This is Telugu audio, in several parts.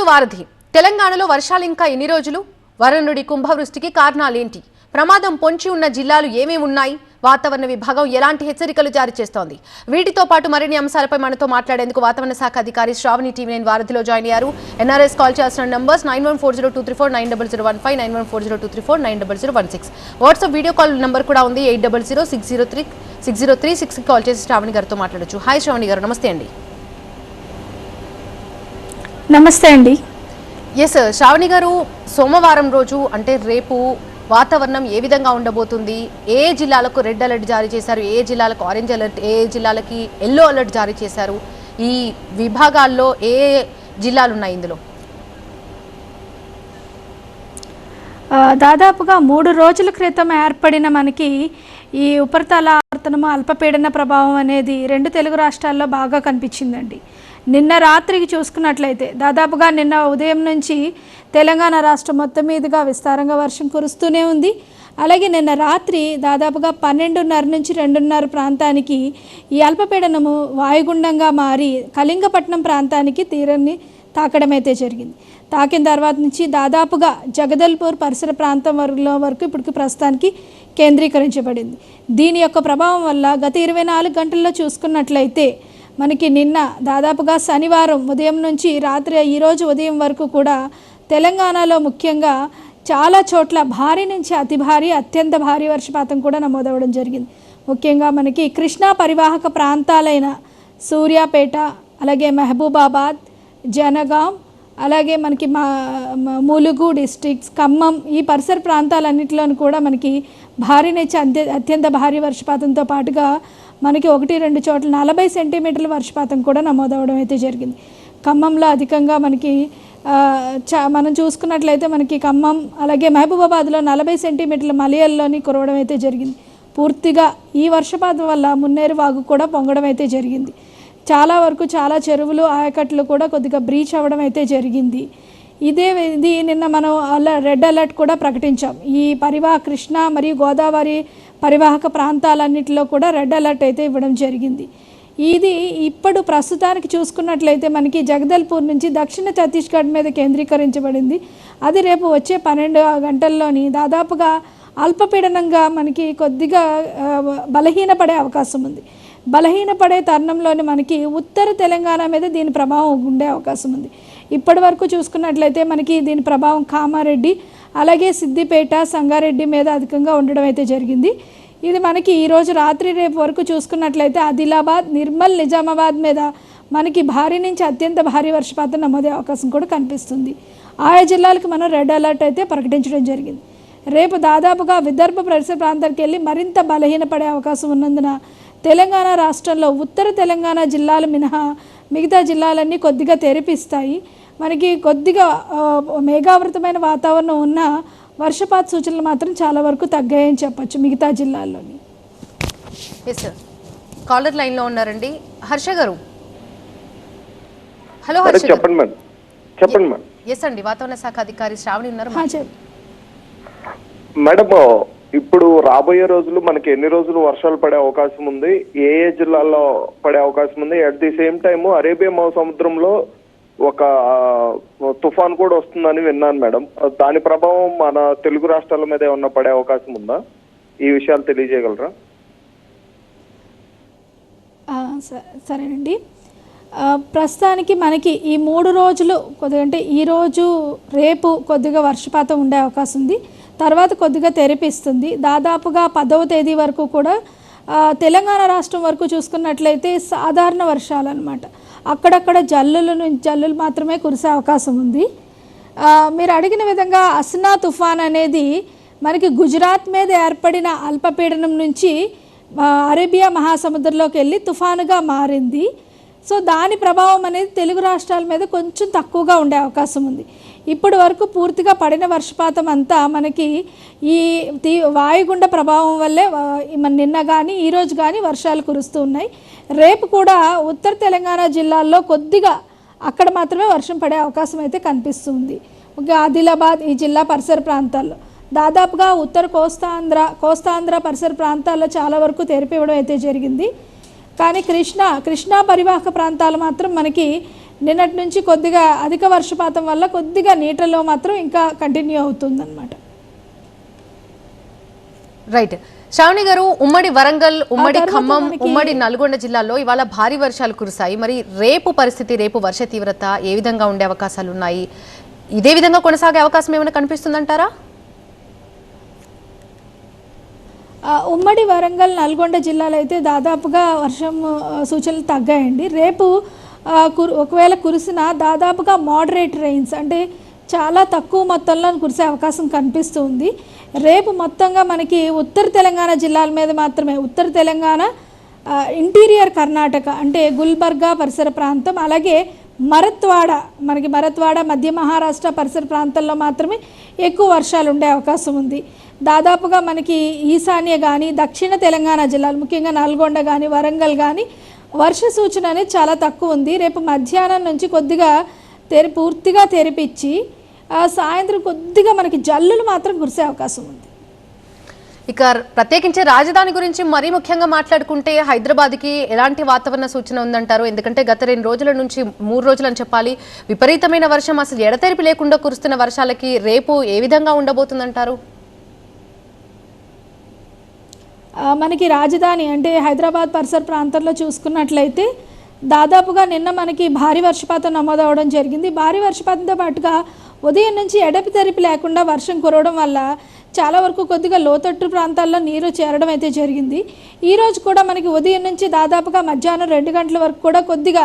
వారధి తెలంగాణలో వర్షాలు ఇంకా ఎన్ని రోజులు? వరుణుడి కుంభవృష్టికి కారణాలేంటి? ప్రమాదం పొంచి ఉన్న జిల్లాలు ఏమేమి ఉన్నాయి? వాతావరణ విభాగం ఎలాంటి హెచ్చరికలు జారీ చేస్తోంది? వీటితో పాటు మరిన్ని అంశాలపై మనతో మాట్లాడేందుకు వాతావరణ శాఖ అధికారి శ్రావణి టీవీ9 వారధిలో జాయిన్ అయ్యారు. ఎన్ఆర్ఎస్ కాల్ చేయాల్సిన numbers 914023490015, 914023490016. WhatsApp video call number కూడా ఉంది 8006036036 కాల్ చేసి శ్రావణి గారితో మాట్లాడొచ్చు. హాయ్ శ్రావణి గారు, నమస్తే అండి. నమస్తే అండి. ఎస్ శ్రావణి గారు, సోమవారం రోజు అంటే రేపు వాతావరణం ఏ విధంగా ఉండబోతుంది? ఏ జిల్లాలకు రెడ్ అలర్ట్ జారీ చేశారు, ఏ జిల్లాలకు ఆరెంజ్ అలర్ట్, ఏ జిల్లాలకి ఎల్లో అలర్ట్ జారీ చేశారు? ఈ విభాగాల్లో ఏ జిల్లాలు ఉన్నాయి ఇందులో? దాదాపుగా 3 రోజుల క్రితం ఏర్పడిన మనకి ఈ ఉపరితల ఆవర్తనము అల్పపీడన ప్రభావం అనేది 2 తెలుగు రాష్ట్రాల్లో బాగా కనిపించిందండి. నిన్న రాత్రికి చూసుకున్నట్లయితే దాదాపుగా నిన్న ఉదయం నుంచి తెలంగాణ రాష్ట్రం మొత్తం మీదుగా విస్తారంగా వర్షం కురుస్తూనే ఉంది. అలాగే నిన్న రాత్రి దాదాపుగా 12:30 నుంచి 2:30 ప్రాంతానికి ఈ అల్పపీడనము వాయుగుండంగా మారి కళింగపట్నం ప్రాంతానికి తీరాన్ని తాకడం అయితే జరిగింది. తాకిన తర్వాత నుంచి దాదాపుగా జగదల్పూర్ పరిసర ప్రాంతం వరకు ఇప్పటికి ప్రస్తుతానికి కేంద్రీకరించబడింది. దీని యొక్క ప్రభావం వల్ల గత 24 గంటల్లో చూసుకున్నట్లయితే మనకి నిన్న దాదాపుగా శనివారం ఉదయం నుంచి రాత్రి ఈరోజు ఉదయం వరకు కూడా తెలంగాణలో ముఖ్యంగా చాలా చోట్ల భారీ నుంచి అతి భారీ అత్యంత భారీ వర్షపాతం కూడా నమోదవడం జరిగింది. ముఖ్యంగా మనకి కృష్ణా పరివాహక ప్రాంతాలైన సూర్యాపేట, అలాగే మహబూబాబాద్, జనగాం, అలాగే మనకి ములుగు డిస్ట్రిక్ట్స్, ఖమ్మం, ఈ పరిసర ప్రాంతాలన్నింటిలోనూ కూడా మనకి భారీ నుంచి అత్యంత భారీ వర్షపాతంతో పాటుగా మనకి 1-2 చోట్ల 40 సెంటీమీటర్ల వర్షపాతం కూడా నమోదవడం అయితే జరిగింది. ఖమ్మంలో అధికంగా మనకి మనం చూసుకున్నట్లయితే మనకి ఖమ్మం అలాగే మహబూబాబాద్లో 40 సెంటీమీటర్ల మలయల్లోని కురవడం అయితే జరిగింది. పూర్తిగా ఈ వర్షపాతం వల్ల మున్నేరు వాగు కూడా పొంగడం అయితే జరిగింది. చాలా వరకు చాలా చెరువులు ఆయకట్లు కూడా కొద్దిగా బ్రీచ్ అవ్వడం అయితే జరిగింది. ఇది నిన్న మనం రెడ్ అలర్ట్ కూడా ప్రకటించాం. ఈ కృష్ణా మరియు గోదావరి పరివాహక ప్రాంతాలన్నింటిలో కూడా రెడ్ అలర్ట్ అయితే ఇవ్వడం జరిగింది. ఇది ఇప్పుడు ప్రస్తుతానికి చూసుకున్నట్లయితే మనకి జగదల్పూర్ నుంచి దక్షిణ ఛత్తీస్గఢ్ మీద కేంద్రీకరించబడింది. అది రేపు వచ్చే 12 గంటల్లోని దాదాపుగా అల్పపీడనంగా మనకి కొద్దిగా బలహీనపడే అవకాశం ఉంది. బలహీనపడే తరుణంలోని మనకి ఉత్తర తెలంగాణ మీద దీని ప్రభావం ఉండే అవకాశం ఉంది. ఇప్పటి వరకు చూసుకున్నట్లయితే మనకి దీని ప్రభావం కామారెడ్డి, అలాగే సిద్దిపేట, సంగారెడ్డి మీద అధికంగా ఉండడం అయితే జరిగింది. ఇది మనకి ఈరోజు రాత్రి రేపు వరకు చూసుకున్నట్లయితే ఆదిలాబాద్, నిర్మల్, నిజామాబాద్ మీద మనకి భారీ నుంచి అత్యంత భారీ వర్షపాతం నమోదే అవకాశం కూడా కనిపిస్తుంది. ఆయా జిల్లాలకు మనం రెడ్ అలర్ట్ అయితే ప్రకటించడం జరిగింది. రేపు దాదాపుగా విదర్భ పరిసర ప్రాంతానికి వెళ్ళి మరింత బలహీనపడే అవకాశం ఉన్నందున తెలంగాణ రాష్ట్రంలో ఉత్తర తెలంగాణ జిల్లాలు మినహా మిగతా జిల్లాలన్నీ కొద్దిగా తెరిపిస్తాయి. మనకి కొద్దిగా మేఘావృతమైన వాతావరణం ఉన్న వర్షపాత సూచనలు మాత్రం చాలా వరకు తగ్గాయని చెప్పచ్చు మిగతా జిల్లాల్లోని. ఎస్ సార్, కాలర్ లైన్లో ఉన్నారండి. హర్ష గారు, హలో హర్ష గారు. చెప్పండి మేడం. ఎస్ అండి, వాతావరణ శాఖ అధికారి శ్రావణి ఉన్నారు. మేడం, ఇప్పుడు రాబోయే రోజులు మనకి ఎన్ని రోజులు వర్షాలు పడే అవకాశం ఉంది, ఏ జిల్లాల్లో పడే అవకాశం ఉంది? At the same time Arabia మహాసముద్రంలో ఒక తుఫాన్ కూడా వస్తుందని విన్నాను మేడం. దాని ప్రభావం మన తెలుగు రాష్ట్రాల మీద ఏమన్నా పడే అవకాశం ఉందా? ఈ విషయాలు తెలియజేయగలరా? సరేనండి. ప్రస్తుతానికి మనకి ఈ 3 రోజులు కొద్దిగా అంటే ఈరోజు రేపు కొద్దిగా వర్షపాతం ఉండే అవకాశం ఉంది. తర్వాత కొద్దిగా తెరిపిస్తుంది. దాదాపుగా 10వ తేదీ వరకు కూడా తెలంగాణ రాష్ట్రం వరకు చూసుకున్నట్లయితే సాధారణ వర్షాలు అనమాట. అక్కడక్కడ జల్లులు మాత్రమే కురిసే అవకాశం ఉంది. మీరు అడిగిన విధంగా అస్నా తుఫాన్ అనేది మనకి గుజరాత్ మీద ఏర్పడిన అల్పపీడనం నుంచి అరేబియా మహాసముద్రంలోకి వెళ్ళి తుఫానుగా మారింది. సో దాని ప్రభావం అనేది తెలుగు రాష్ట్రాల మీద కొంచెం తక్కువగా ఉండే అవకాశం ఉంది. ఇప్పటి వరకు పూర్తిగా పడిన వర్షపాతం అంతా మనకి ఈ వాయుగుండ ప్రభావం వల్లే నిన్న కానీ ఈరోజు కానీ వర్షాలు కురుస్తూ ఉన్నాయి. రేపు కూడా ఉత్తర తెలంగాణ జిల్లాల్లో కొద్దిగా అక్కడ మాత్రమే వర్షం పడే అవకాశం అయితే కనిపిస్తుంది. ఆదిలాబాద్, ఈ జిల్లా పరిసర ప్రాంతాల్లో దాదాపుగా ఉత్తర కోస్తాంధ్ర పరిసర ప్రాంతాల్లో చాలా వరకు తెరిపివ్వడం అయితే జరిగింది. కానీ కృష్ణా పరివాహక ప్రాంతాలు మాత్రం మనకి నిన్నటి నుంచి కొద్దిగా అధిక వర్షపాతం వల్ల కొద్దిగా నీటిలో మాత్రం ఇంకా కంటిన్యూ అవుతుందన్నమాట. రైట్. శ్రావణి గారు, ఉమ్మడి వరంగల్, ఉమ్మడి ఖమ్మం, ఉమ్మడి నల్గొండ జిల్లాల్లో ఇవాళ భారీ వర్షాలు కురిశాయి. మరి రేపు పరిస్థితి, రేపు వర్ష తీవ్రత ఏ విధంగా ఉండే అవకాశాలు ఉన్నాయి? ఇదే విధంగా కొనసాగే అవకాశం ఏమైనా కనిపిస్తుందంటారా? ఉమ్మడి వరంగల్, నల్గొండ జిల్లాలో అయితే దాదాపుగా వర్షం సూచనలు తగ్గాయండి. రేపు ఒకవేళ కురిసినా దాదాపుగా మోడరేట్ రెయిన్స్, అంటే చాలా తక్కువ మొత్తంలో కురిసే అవకాశం కనిపిస్తుంది. రేపు మొత్తంగా మనకి ఉత్తర తెలంగాణ జిల్లాల మీద మాత్రమే, ఉత్తర తెలంగాణ, ఇంటీరియర్ కర్ణాటక అంటే గుల్బర్గా పరిసర ప్రాంతం, అలాగే మరత్వాడ మధ్య మహారాష్ట్ర పరిసర ప్రాంతాల్లో మాత్రమే ఎక్కువ వర్షాలు ఉండే అవకాశం ఉంది. దాదాపుగా మనకి ఈశాన్య కానీ దక్షిణ తెలంగాణ జిల్లాలు, ముఖ్యంగా నల్గొండ కానీ వరంగల్ కానీ వర్ష సూచన అనేది చాలా తక్కువ ఉంది. రేపు మధ్యాహ్నం నుంచి కొద్దిగా పూర్తిగా తెరిపించి సాయంత్రం కొద్దిగా మనకి జల్లులు మాత్రం కురిసే అవకాశం ఉంది. ఇక ప్రత్యేకించి రాజధాని గురించి మరీ ముఖ్యంగా మాట్లాడుకుంటే హైదరాబాద్కి ఎలాంటి వాతావరణ సూచన ఉందంటారు? ఎందుకంటే గత 2 రోజుల నుంచి 3 రోజులు అని చెప్పాలి, విపరీతమైన వర్షం, అసలు ఎడతెరిపి లేకుండా కురుస్తున్న వర్షాలకి రేపు ఏ విధంగా ఉండబోతుందంటారు? మనకి రాజధాని అంటే హైదరాబాద్ పరిసర ప్రాంతాల్లో చూసుకున్నట్లయితే దాదాపుగా నిన్న మనకి భారీ వర్షపాతం నమోదవడం జరిగింది. భారీ వర్షపాతంతో పాటుగా ఉదయం నుంచి ఎడతెరిపి లేకుండా వర్షం కురవడం వల్ల చాలా వరకు కొద్దిగా లోతట్టు ప్రాంతాల్లో నీరు చేరడం అయితే జరిగింది. ఈరోజు కూడా మనకి ఉదయం నుంచి దాదాపుగా మధ్యాహ్నం 2 గంటల వరకు కూడా కొద్దిగా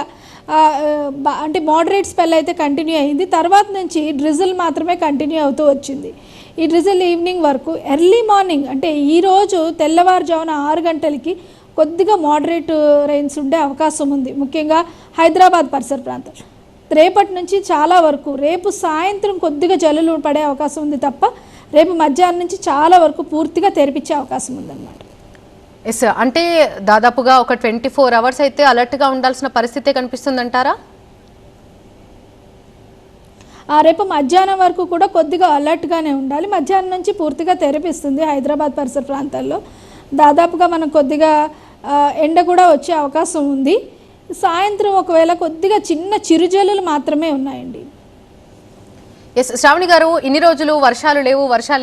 అంటే మోడరేట్ స్పెల్ అయితే కంటిన్యూ అయింది. తర్వాత నుంచి డ్రిజిల్ మాత్రమే కంటిన్యూ అవుతూ వచ్చింది. ఈ డ్రిజిల్ ఈవినింగ్ వరకు, ఎర్లీ మార్నింగ్ అంటే ఈరోజు తెల్లవారుజామున 6 గంటలకి కొద్దిగా మోడరేట్ రెయిన్స్ ఉండే అవకాశం ఉంది, ముఖ్యంగా హైదరాబాద్ పరిసర ప్రాంతం. రేపటి నుంచి చాలా వరకు రేపు సాయంత్రం కొద్దిగా జల్లులు పడే అవకాశం ఉంది తప్ప రేపు మధ్యాహ్నం నుంచి చాలా వరకు పూర్తిగా తెరిపించే అవకాశం ఉందన్నమాట. ఎస్, అంటే దాదాపుగా ఒక 24 అవర్స్ అయితే అలర్ట్గా ఉండాల్సిన పరిస్థితే కనిపిస్తుందంటారా? రేపు మధ్యాహ్నం వరకు కూడా కొద్దిగా అలర్ట్గానే ఉండాలి. మధ్యాహ్నం నుంచి పూర్తిగా తెరిపిస్తుంది హైదరాబాద్ పరిసర ప్రాంతాల్లో. దాదాపుగా మనం కొద్దిగా ఎండ కూడా వచ్చే అవకాశం ఉంది. సాయంత్రం ఒకవేళ కొద్దిగా చిన్న చిరుజల్లులు మాత్రమే ఉన్నాయండి. ఎస్, శ్రావణి గారు, ఇన్ని రోజులు వర్షాలు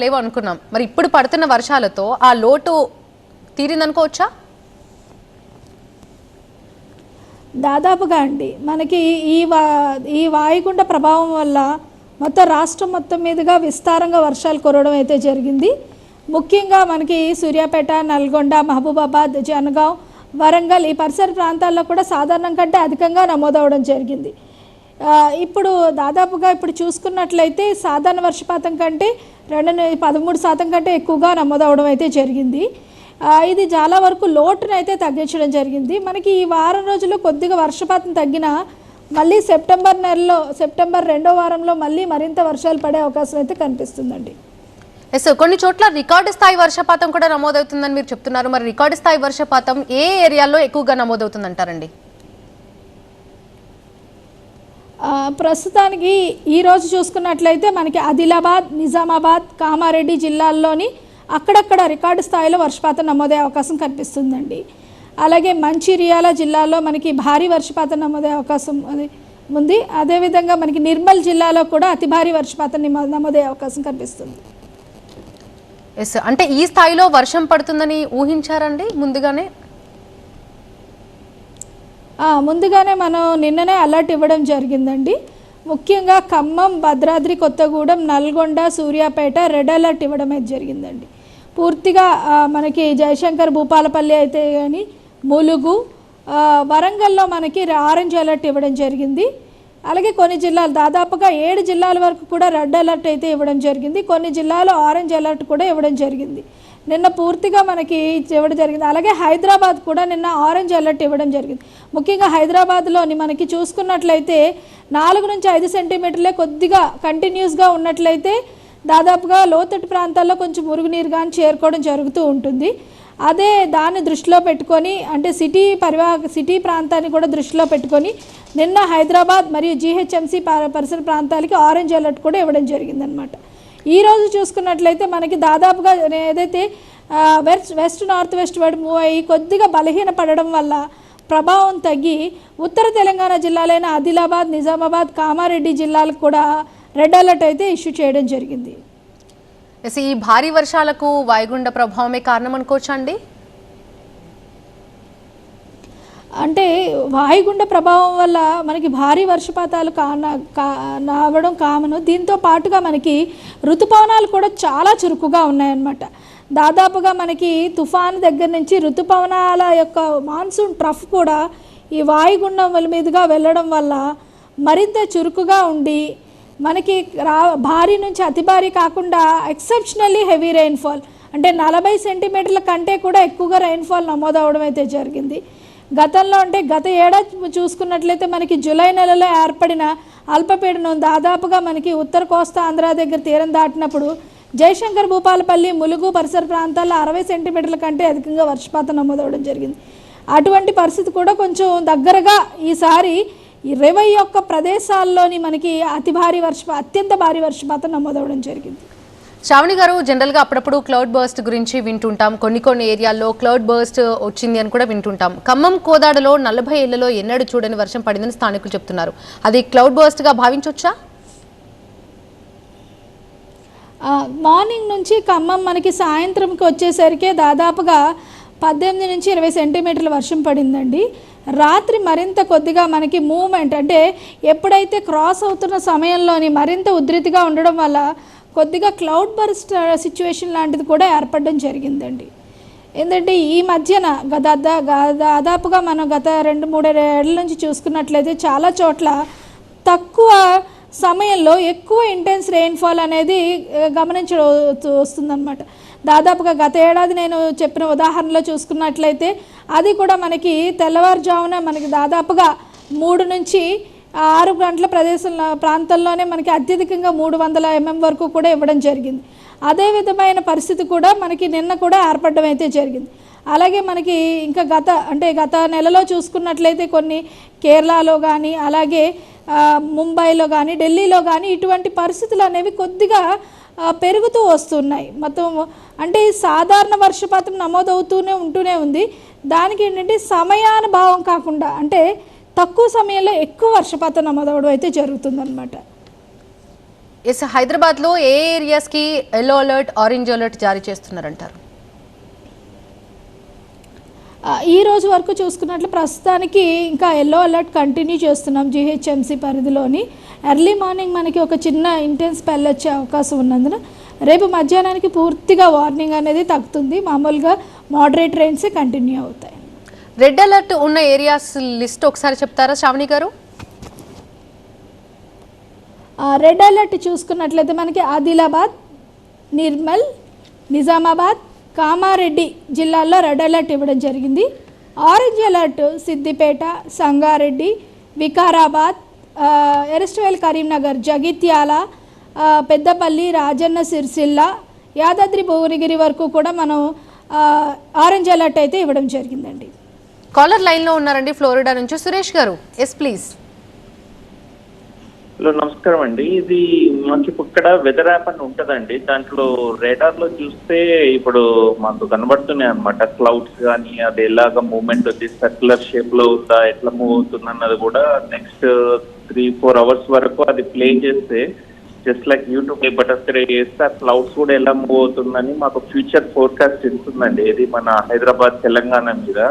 లేవు అనుకున్నాం. మరి ఇప్పుడు పడుతున్న వర్షాలతో ఆ లోటు తీరిందనుకోవచ్చా? దాదాపుగా అండి మనకి ఈ వాయుగుండ ప్రభావం వల్ల మొత్తం రాష్ట్రం మొత్తం మీదుగా విస్తారంగా వర్షాలు కురవడం అయితే జరిగింది. ముఖ్యంగా మనకి సూర్యాపేట, నల్గొండ, మహబూబాబాద్, జనగాం, వరంగల్ ఈ పరిసర ప్రాంతాల్లో కూడా సాధారణం కంటే అధికంగా నమోదవడం జరిగింది. ఇప్పుడు దాదాపుగా ఇప్పుడు చూసుకున్నట్లయితే సాధారణ వర్షపాతం కంటే 13% కంటే ఎక్కువగా నమోదవడం అయితే జరిగింది. ఇది చాలా వరకు లోటును అయితే తగ్గించడం జరిగింది. మనకి ఈ వారం రోజుల్లో కొద్దిగా వర్షపాతం తగ్గినా మళ్ళీ సెప్టెంబర్ 2వ వారంలో మళ్ళీ మరింత వర్షాలు పడే అవకాశం అయితే కనిపిస్తుందండి. ఎస్, కొన్ని చోట్ల రికార్డు స్థాయి వర్షపాతం కూడా నమోదవుతుందని మీరు చెప్తున్నారు. మరి రికార్డు స్థాయి వర్షపాతం ఏ ఏరియాల్లో ఎక్కువగా నమోదవుతుందంటారండి? ప్రస్తుతానికి ఈరోజు చూసుకున్నట్లయితే మనకి ఆదిలాబాద్, నిజామాబాద్, కామారెడ్డి జిల్లాల్లోని అక్కడక్కడ రికార్డు స్థాయిలో వర్షపాతం నమోదయ్యే అవకాశం కనిపిస్తుందండి. అలాగే మంచిర్యాల జిల్లాలో మనకి భారీ వర్షపాతం నమోదయ్యే అవకాశం ఉంది. అదేవిధంగా మనకి నిర్మల్ జిల్లాలో కూడా అతి భారీ వర్షపాతం నమోదయ్యే అవకాశం కనిపిస్తుంది. ఎస్, అంటే ఈ స్థాయిలో వర్షం పడుతుందని ఊహించారండి ముందుగానే? ముందుగానే మనం నిన్ననే అలర్ట్ ఇవ్వడం జరిగిందండి. ముఖ్యంగా ఖమ్మం, భద్రాద్రి కొత్తగూడెం, నల్గొండ, సూర్యాపేట రెడ్ అలర్ట్ ఇవ్వడం అయితే జరిగిందండి. పూర్తిగా మనకి జయశంకర్, భూపాలపల్లి అయితే కానీ ములుగు, వరంగల్లో మనకి ఆరెంజ్ అలర్ట్ ఇవ్వడం జరిగింది. అలాగే కొన్ని జిల్లాలు దాదాపుగా 7 జిల్లాల వరకు కూడా రెడ్ అలర్ట్ అయితే ఇవ్వడం జరిగింది. కొన్ని జిల్లాలో ఆరెంజ్ అలర్ట్ కూడా ఇవ్వడం జరిగింది. నిన్న పూర్తిగా మనకి ఇవ్వడం జరిగింది. అలాగే హైదరాబాద్ కూడా నిన్న ఆరెంజ్ అలర్ట్ ఇవ్వడం జరిగింది. ముఖ్యంగా హైదరాబాద్లోని మనకి చూసుకున్నట్లయితే 4 నుంచి 5 సెంటీమీటర్లే కొద్దిగా కంటిన్యూస్గా ఉన్నట్లయితే దాదాపుగా లోతట్టు ప్రాంతాల్లో కొంచెం మురుగునీరు కానీ చేరుకోవడం జరుగుతూ ఉంటుంది. అదే దాన్ని దృష్టిలో పెట్టుకొని అంటే సిటీ ప్రాంతాన్ని కూడా దృష్టిలో పెట్టుకొని నిన్న హైదరాబాద్ మరియు జీహెచ్ఎంసీ పరిసర ప్రాంతాలకి ఆరెంజ్ అలర్ట్ కూడా ఇవ్వడం జరిగిందనమాట. ఈరోజు చూసుకున్నట్లయితే మనకి దాదాపుగా ఏదైతే వెస్ట్ నార్త్ వెస్ట్ వైపు మూవ్ అయ్యి కొద్దిగా బలహీన పడడం వల్ల ప్రభావం తగ్గి ఉత్తర తెలంగాణ జిల్లాలైన ఆదిలాబాద్, నిజామాబాద్, కామారెడ్డి జిల్లాలకు కూడా రెడ్ అలర్ట్ అయితే ఇష్యూ చేయడం జరిగింది. ఈ భారీ వర్షాలకు వాయుగుండ ప్రభావమే కారణం అనుకోవచ్చా అండి? అంటే వాయుగుండ ప్రభావం వల్ల మనకి భారీ వర్షపాతాలు రావడం కామను. దీంతో పాటుగా మనకి ఋతుపవనాలు కూడా చాలా చురుకుగా ఉన్నాయన్నమాట. దాదాపుగా మనకి తుఫాను దగ్గర నుంచి ఋతుపవనాల యొక్క మాన్సూన్ ట్రఫ్ కూడా ఈ వాయుగుండం మీదుగా వెళ్ళడం వల్ల మరింత చురుకుగా ఉండి మనకి భారీ నుంచి అతి భారీ కాకుండా ఎక్సెప్షనల్లీ హెవీ రెయిన్ఫాల్ అంటే 40 సెంటీమీటర్ల కంటే కూడా ఎక్కువగా రెయిన్ఫాల్ నమోదవడం అయితే జరిగింది. గతంలో అంటే గత ఏడాది చూసుకున్నట్లయితే మనకి జూలై నెలలో ఏర్పడిన అల్పపీడనం దాదాపుగా మనకి ఉత్తర కోస్తా ఆంధ్ర దగ్గర తీరం దాటినప్పుడు జయశంకర్, భూపాలపల్లి, ములుగు పరిసర ప్రాంతాల్లో 60 సెంటీమీటర్ల కంటే అధికంగా వర్షపాతం నమోదవడం జరిగింది. అటువంటి పరిస్థితి కూడా కొంచెం దగ్గరగా ఈసారి 21 ప్రదేశాల్లోని మనకి అత్యంత భారీ వర్షపాతం నమోదవడం జరిగింది. శ్రావణి గారు, జనరల్గా అప్పుడప్పుడు క్లౌడ్ బర్స్ట్ గురించి వింటుంటాం. కొన్ని ఏరియాల్లో క్లౌడ్ బర్స్ట్ వచ్చింది అని కూడా వింటుంటాం. ఖమ్మం, కోదాడలో 40 ఏళ్లలో ఎన్నడూ చూడని వర్షం పడిందని స్థానికులు చెప్తున్నారు. అది క్లౌడ్ బర్స్ట్గా భావించవచ్చా? మార్నింగ్ నుంచి ఖమ్మం మనకి సాయంత్రంకి వచ్చేసరికి దాదాపుగా 18 నుంచి 20 సెంటీమీటర్ల వర్షం పడిందండి. రాత్రి మరింత కొద్దిగా మనకి మూవ్మెంట్ అంటే ఎప్పుడైతే క్రాస్ అవుతున్న సమయంలోని మరింత ఉధృతిగా ఉండడం వల్ల కొద్దిగా క్లౌడ్ బర్స్ట్ సిచ్యువేషన్ లాంటిది కూడా ఏర్పడడం జరిగిందండి. ఏంటంటే ఈ మధ్యన దాదాపుగా మనం గత 2-3 ఏళ్ళ నుంచి చూసుకున్నట్లయితే చాలా చోట్ల తక్కువ సమయంలో ఎక్కువ ఇంటెన్స్ రెయిన్ఫాల్ అనేది వస్తుందన్నమాట. దాదాపుగా గత ఏడాది నేను చెప్పిన ఉదాహరణలో చూసుకున్నట్లయితే అది కూడా మనకి తెల్లవారుజామున మనకి దాదాపుగా 3 నుంచి 6 గంటల ప్రాంతంలోనే మనకి అత్యధికంగా 300 mm వరకు కూడా ఇవ్వడం జరిగింది. అదే విధమైన పరిస్థితి కూడా మనకి నిన్న కూడా ఏర్పడడం అయితే జరిగింది. అలాగే మనకి ఇంకా గత నెలలో చూసుకున్నట్లయితే కొన్ని కేరళలో కానీ అలాగే ముంబైలో కానీ ఢిల్లీలో కానీ ఇటువంటి పరిస్థితులు అనేవి కొద్దిగా పెరుగుతూ వస్తున్నాయి. మొత్తం అంటే సాధారణ వర్షపాతం ఉంటూనే ఉంది. దానికి ఏంటంటే సమయానుభావం కాకుండా అంటే తక్కువ సమయంలో ఎక్కువ వర్షపాతం నమోదవడం అయితే జరుగుతుందన్నమాట. హైదరాబాద్లో ఏ ఏరియాస్కి ఎల్లో అలర్ట్, ఆరెంజ్ అలర్ట్ జారీ చేస్తున్నారంటారు? ఈ రోజు వరకు చూసుకున్నట్లు ప్రస్తుతానికి ఇంకా ఎల్లో అలర్ట్ కంటిన్యూ చేస్తున్నాం జీహెచ్ఎంసీ పరిధిలోని. ఎర్లీ మార్నింగ్ మనకి ఒక చిన్న ఇంటెన్స్ స్పెల్ వచ్చే అవకాశం ఉన్నందున రేపు మధ్యాహ్నానికి పూర్తిగా వార్నింగ్ అనేది తగ్గుతుంది. మామూలుగా మోడరేట్ రైన్సే కంటిన్యూ అవుతాయి. రెడ్ అలర్ట్ ఉన్న ఏరియాస్ లిస్ట్ ఒకసారి చెప్తారా శ్రావణి గారు? రెడ్ అలర్ట్ చూసుకున్నట్లయితే మనకి ఆదిలాబాద్, నిర్మల్, నిజామాబాద్, కామారెడ్డి జిల్లాల్లో రెడ్ అలర్ట్ ఇవ్వడం జరిగింది. ఆరెంజ్ అలర్ట్ సిద్దిపేట, సంగారెడ్డి, వికారాబాద్, ఎరస్ట్వేల్, కరీంనగర్, జగిత్యాల, పెద్దపల్లి, రాజన్న సిరిసిల్ల, యాదాద్రి భువనగిరి వరకు కూడా మనం ఆరెంజ్ అలర్ట్ అయితే ఇవ్వడం జరిగిందండి. కాలర్ లైన్లో ఉన్నారండి ఫ్లోరిడా నుంచి సురేష్ గారు. Yes please. హలో, నమస్కారం అండి. ఇది మాకు ఇక్కడ వెదర్ యాప్ అని ఉంటుందండి. దాంట్లో రేడార్లో చూస్తే ఇప్పుడు మాకు కనబడుతున్నాయి అనమాట క్లౌడ్స్ కానీ అది ఎలాగ మూవ్మెంట్ వచ్చి సర్క్యులర్ షేప్లో ఉందా, ఎట్లా మూవ్ అవుతుంది అన్నది కూడా నెక్స్ట్ 3-4 అవర్స్ వరకు అది ప్లే చేస్తే జస్ట్ లైక్ యూట్యూబ్ బటన్ చేస్తే ఆ క్లౌడ్స్ కూడా ఎలా మూవ్ అవుతుందని మాకు ఫ్యూచర్ ఫోర్కాస్ట్ ఇస్తుందండి. ఇది మన హైదరాబాద్, తెలంగాణ మీద.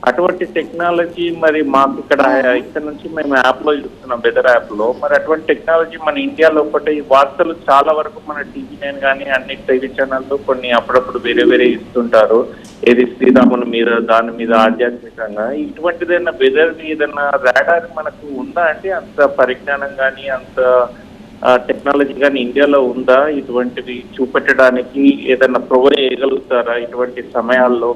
అటువంటి టెక్నాలజీ మరి మాకు ఇక్కడ నుంచి మేము యాప్లో చూస్తున్నాం, వెదర్ యాప్లో. మరి అటువంటి టెక్నాలజీ మన ఇండియాలో ఒకటి వార్తలు చాలా వరకు మన TV9 కానీ అన్ని టీవీ ఛానల్లో కొన్ని అప్పుడప్పుడు వేరే ఇస్తుంటారు. ఏది శ్రీరాముని మీద, దాని మీద ఆధ్యాత్మికంగా ఇటువంటిదైనా వెదర్ ఏదైనా రాడార్ మనకు ఉందా అంటే అంత పరిజ్ఞానం కానీ అంత టెక్నాలజీ కానీ ఇండియాలో ఉందా? ఇటువంటివి చూపెట్టడానికి ఏదైనా ప్రొవైడ్ చేయగలుగుతారా? ఇటువంటి సమయాల్లో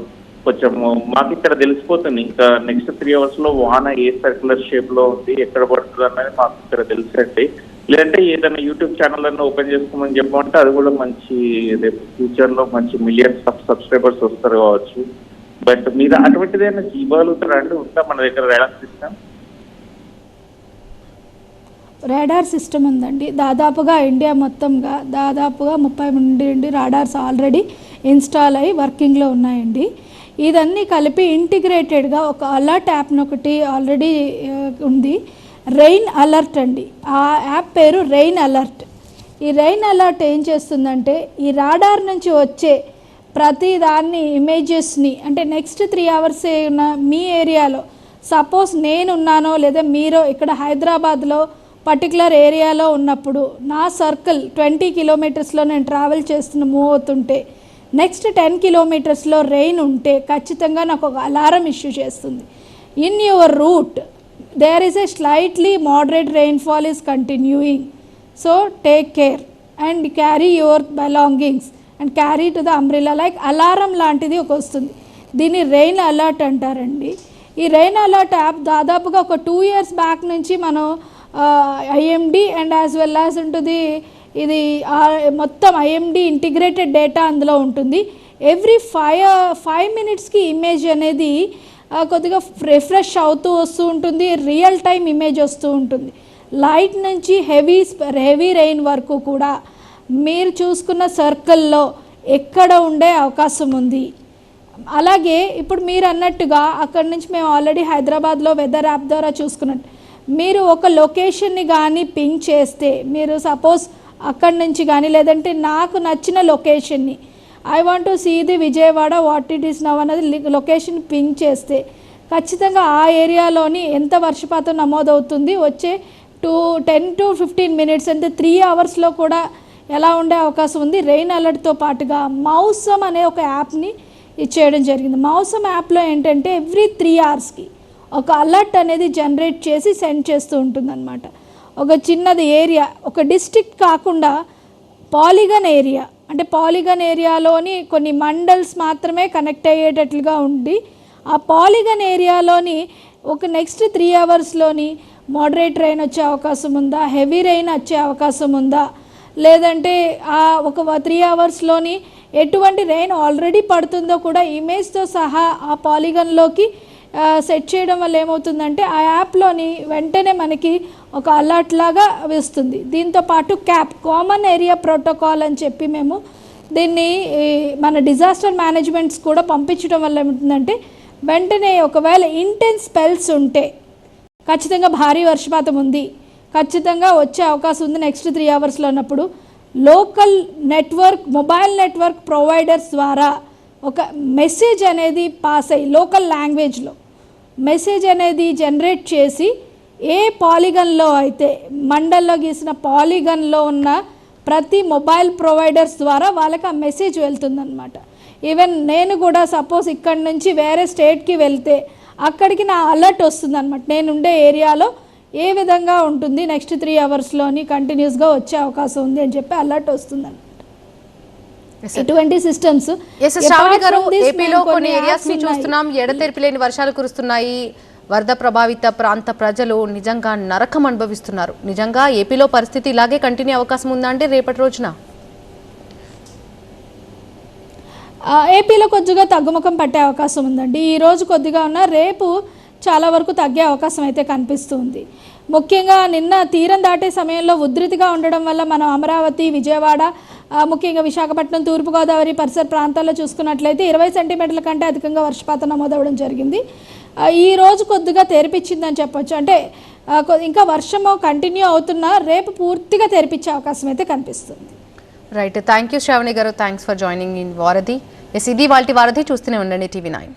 కొంచెం మాకు ఇక్కడ తెలిసిపోతుంది. ఇంకా నెక్స్ట్ 3 అవర్స్లో వాన ఏ సర్క్యులర్ షేప్లో ఉంది, ఎక్కడ పడుతుంది అన్నది మాకు ఇక్కడ తెలుసండి. లేదంటే ఏదైనా యూట్యూబ్ ఛానల్ అన్న ఓపెన్ చేసుకోమని చెప్పమంటే అది కూడా మంచి రేపు ఫ్యూచర్లో మంచి మిలియన్స్ ఆఫ్ సబ్స్క్రైబర్స్ వస్తారు కావచ్చు. బట్ మీరు అటువంటిదైనా ఇవ్వగలుగుతారా అండి? ఉందా మన దగ్గర రేడార్ సిస్టమ్? రాడార్ సిస్టమ్ ఉందండి. దాదాపుగా ఇండియా మొత్తంగా దాదాపుగా 30 నుండి రాడార్స్ ఆల్రెడీ ఇన్స్టాల్ అయ్యి వర్కింగ్లో ఉన్నాయండి. ఇదన్నీ కలిపి ఇంటిగ్రేటెడ్గా ఒక అలర్ట్ యాప్ని ఒకటి ఆల్రెడీ ఉంది. రెయిన్ అలర్ట్ అండి. ఆ యాప్ పేరు రెయిన్ అలర్ట్. ఈ రెయిన్ అలర్ట్ ఏం చేస్తుందంటే ఈ రాడార్ నుంచి వచ్చే ప్రతి దాన్ని ఇమేజెస్ని అంటే నెక్స్ట్ 3 అవర్స్ ఉన్న మీ ఏరియాలో సపోజ్ నేనున్నానో లేదా మీరు ఇక్కడ హైదరాబాద్లో పర్టికులర్ ఏరియాలో ఉన్నప్పుడు నా సర్కిల్ 20 కిలోమీటర్స్లో నేను ట్రావెల్ మూవ్ అవుతుంటే నెక్స్ట్ 10 కిలోమీటర్స్లో రెయిన్ ఉంటే ఖచ్చితంగా నాకు ఒక అలారం ఇష్యూ చేస్తుంది. In your route there is a slightly moderate rainfall is continuing, so take care and carry your belongings and carry to the umbrella. Like alarm లాంటిది ఒక వస్తుంది. దీన్ని రెయిన్ అలర్ట్ అంటారండి. ఈ రెయిన్ అలర్ట్ యాప్ దాదాపుగా ఒక 2 years బ్యాక్ నుంచి మనం IMD and as well as ఉంటుంది. ఇది మొత్తం ఐఎండి ఇంటిగ్రేటెడ్ డేటా అందులో ఉంటుంది. ఎవ్రీ 5 minutesకి ఇమేజ్ అనేది కొద్దిగా రిఫ్రెష్ అవుతూ వస్తూ ఉంటుంది. రియల్ టైం ఇమేజ్ వస్తూ ఉంటుంది. లైట్ నుంచి హెవీ రెయిన్ వరకు కూడా మీరు చూసుకున్న సర్కిల్లో ఎక్కడ ఉండే అవకాశం ఉంది. అలాగే ఇప్పుడు మీరు అన్నట్టుగా అక్కడి నుంచి మేము ఆల్రెడీ హైదరాబాద్లో వెదర్ యాప్ ద్వారా చూసుకున్నట్టు మీరు ఒక లొకేషన్ని కానీ పింగ్ చేస్తే, మీరు సపోజ్ అక్కడి నుంచి కానీ లేదంటే నాకు నచ్చిన లొకేషన్ని I want to see the Vijayawada what it is now అన్నది లొకేషన్ పింగ్ చేస్తే ఖచ్చితంగా ఆ ఏరియాలోని ఎంత వర్షపాతం నమోదవుతుంది వచ్చే 10 to 15 minutes అంటే 3 అవర్స్లో కూడా ఎలా ఉండే అవకాశం ఉంది. రెయిన్ అలర్ట్తో పాటుగా మౌసమ్ అనే ఒక యాప్ని ఇచ్చేయడం జరిగింది. మౌసమ్ యాప్లో ఏంటంటే ఎవ్రీ 3 అవర్స్కి ఒక అలర్ట్ అనేది జనరేట్ చేసి సెండ్ చేస్తూ ఉంటుందన్నమాట. ఒక చిన్నది ఏరియా, ఒక డిస్ట్రిక్ట్ కాకుండా పాలిగన్ ఏరియా అంటే పాలిగన్ ఏరియాలోని కొన్ని మండల్స్ మాత్రమే కనెక్ట్ అయ్యేటట్లుగా ఉండి ఆ పాలిగన్ ఏరియాలోని ఒక నెక్స్ట్ 3 అవర్స్లోని మోడరేట్ రెయిన్ వచ్చే అవకాశం ఉందా, హెవీ రెయిన్ వచ్చే అవకాశం ఉందా, లేదంటే ఒక 3 అవర్స్లోని ఎటువంటి రెయిన్ ఆల్రెడీ పడుతుందో కూడా ఇమేజ్తో సహా ఆ పాలిగన్లోకి సెట్ చేయడం వల్ల ఏమవుతుందంటే ఆ యాప్లోని వెంటనే మనకి ఒక అలర్ట్ లాగా వస్తుంది. దీంతోపాటు కామన్ ఏరియా ప్రోటోకాల్ అని చెప్పి మేము దీన్ని మన డిజాస్టర్ మేనేజ్మెంట్స్ కూడా పంపించడం వల్ల ఏమవుతుందంటే వెంటనే ఒకవేళ ఇంటెన్స్ స్పెల్స్ ఉంటే ఖచ్చితంగా భారీ వర్షపాతం ఉంది, ఖచ్చితంగా వచ్చే అవకాశం ఉంది నెక్స్ట్ 3 అవర్స్లో ఉన్నప్పుడు local network mobile network providers ద్వారా ఒక మెసేజ్ అనేది పాస్ అయ్యి లోకల్ లాంగ్వేజ్లో మెసేజ్ అనేది జనరేట్ చేసి ఏ పాలిగన్లో అయితే మండల్లో గీసిన పాలిగన్లో ఉన్న ప్రతి మొబైల్ ప్రొవైడర్స్ ద్వారా వాళ్ళకి ఆ మెసేజ్ వెళ్తుందన్నమాట. ఈవెన్ నేను కూడా సపోజ్ ఇక్కడి నుంచి వేరే స్టేట్కి వెళ్తే అక్కడికి నా అలర్ట్ వస్తుందన్నమాట. నేను ఉండే ఏరియాలో ఏ విధంగా ఉంటుంది నెక్స్ట్ 3 అవర్స్లోని కంటిన్యూస్గా వచ్చే అవకాశం ఉంది అని చెప్పి అలర్ట్ వస్తుందన్నమాట. ఇటువంటి సిస్టమ్స్ ఏపీలో కొన్ని ఏరియాస్ ని చూస్తున్నాం, ఎడతెరిపి లేని వర్షాలు కురుస్తున్నాయి. వరద ప్రభావిత ప్రాంత ప్రజలు నిజంగా నరకం అనుభవిస్తున్నారు. నిజంగా ఏపీలో పరిస్థితి ఇలాగే కంటిన్యూ అవకాశం ఉందా అంటే రేపటి రోజున ఏపీలో కొద్దిగా తగ్గుముఖం పట్టే అవకాశం ఉందండి. ఈరోజు కొద్దిగా ఉన్న రేపు చాలా వరకు తగ్గే అవకాశం అయితే కనిపిస్తుంది. ముఖ్యంగా నిన్న తీరం దాటే సమయంలో ఉధృతిగా ఉండడం వల్ల మనం అమరావతి, విజయవాడ, ముఖ్యంగా విశాఖపట్నం, తూర్పుగోదావరి పరిసర ప్రాంతాల్లో చూసుకున్నట్లయితే 20 సెంటీమీటర్ల కంటే అధికంగా వర్షపాతం నమోదవడం జరిగింది. ఈ రోజు కొద్దిగా తెరిపించిందని చెప్పొచ్చు. అంటే ఇంకా వర్షము కంటిన్యూ అవుతున్నా రేపు పూర్తిగా తెరిపించే అవకాశం అయితే కనిపిస్తుంది. రైట్, థ్యాంక్ యూ శ్రావణి గారు, థ్యాంక్స్ ఫర్ జాయినింగ్ ఇన్ వారధి. ఇది వాళ్ళ వారధి. చూస్తూనే ఉండండి TV9.